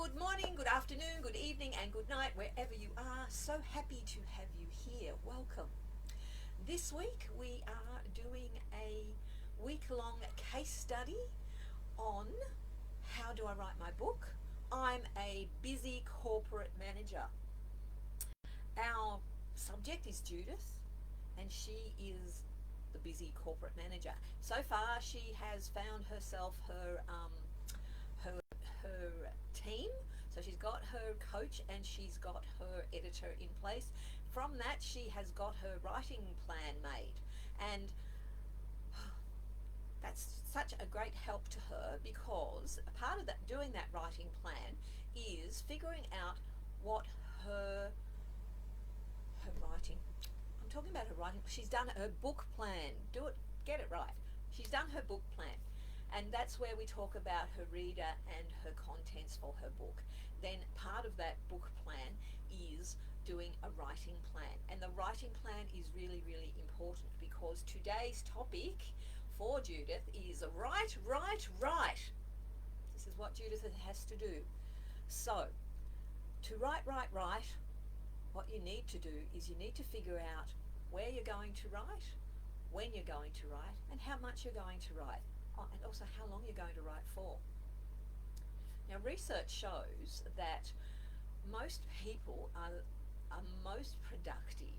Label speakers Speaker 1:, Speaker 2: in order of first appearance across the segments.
Speaker 1: Good morning, good afternoon, good evening, and good night, wherever you are. So happy to have you here. Welcome. This week we are doing a week-long case study on how do I write my book. I'm a busy corporate manager. Our subject is Judith, and she is the busy corporate manager. So far, she has found herself her team. So she's got her coach and she's got her editor in place. From that, she has got her writing plan made, and that's such a great help to her, because a part of that, doing that writing plan, is figuring out what her writing, I'm talking about her writing, she's done her book plan. Get it right. She's done her book plan. And that's where we talk about her reader and her contents for her book. Then part of that book plan is doing a writing plan. And the writing plan is really, really important, because today's topic for Judith is write. This is what Judith has to do. So, to write, what you need to do is you need to figure out where you're going to write, when you're going to write, and how much you're going to write. Oh, and also how long you're going to write for. Now, research shows that most people are most productive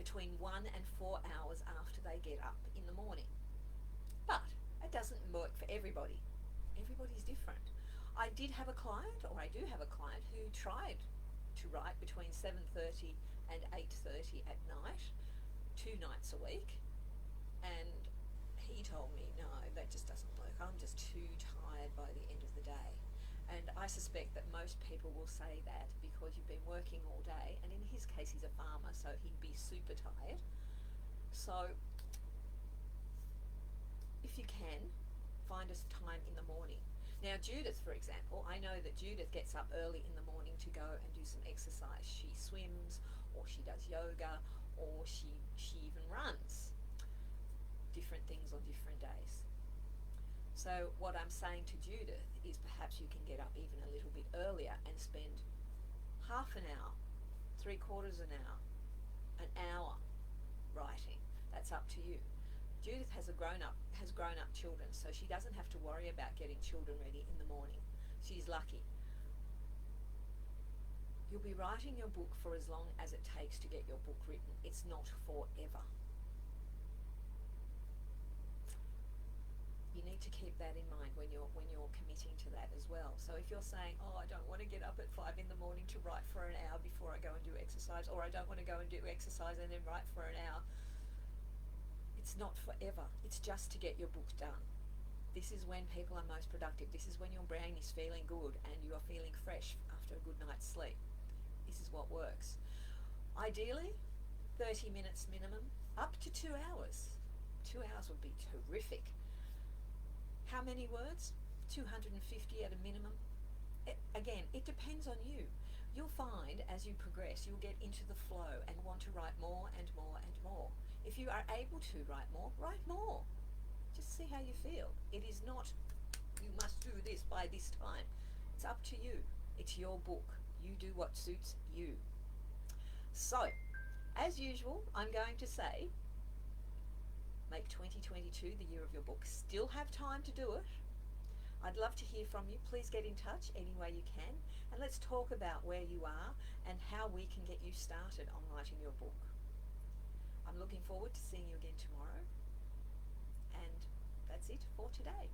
Speaker 1: between 1 and 4 hours after they get up in the morning. But it doesn't work for everybody. Everybody's different. I do have a client who tried to write between 7:30 and 8:30 at night, 2 nights a week, and he told me, no, that just doesn't work. I'm just too tired by the end of the day. And I suspect that most people will say that because you've been working all day, and in his case he's a farmer, so he'd be super tired. So if you can, find us time in the morning. Now, Judith, for example, I know that Judith gets up early in the morning to go and do some exercise. She swims, or she does yoga, or she even runs. Different things on different days. So what I'm saying to Judith is perhaps you can get up even a little bit earlier and spend half an hour, 3/4 an hour, an hour writing. That's up to you. Judith has grown up children, so she doesn't have to worry about getting children ready in the morning. She's lucky. You'll be writing your book for as long as it takes to get your book written. It's not forever. You need to keep that in mind when you're committing to that as well. So if you're saying, oh, I don't want to get up at 5 in the morning to write for an hour before I go and do exercise, or I don't want to go and do exercise and then write for an hour, it's not forever. It's just to get your book done. This is when people are most productive. This is when your brain is feeling good and you are feeling fresh after a good night's sleep. This is what works. Ideally, 30 minutes minimum, up to 2 hours. 2 hours would be terrific. How many words? 250 at a minimum. Again, it depends on you. You'll find as you progress, you'll get into the flow and want to write more and more and more. If you are able to write more, write more. Just see how you feel. It is not, you must do this by this time. It's up to you. It's your book. You do what suits you. So, as usual, I'm going to say, make 2022 the year of your book. Still have time to do it. I'd love to hear from you. Please get in touch any way you can, and let's talk about where you are and how we can get you started on writing your book. I'm looking forward to seeing you again tomorrow, and that's it for today.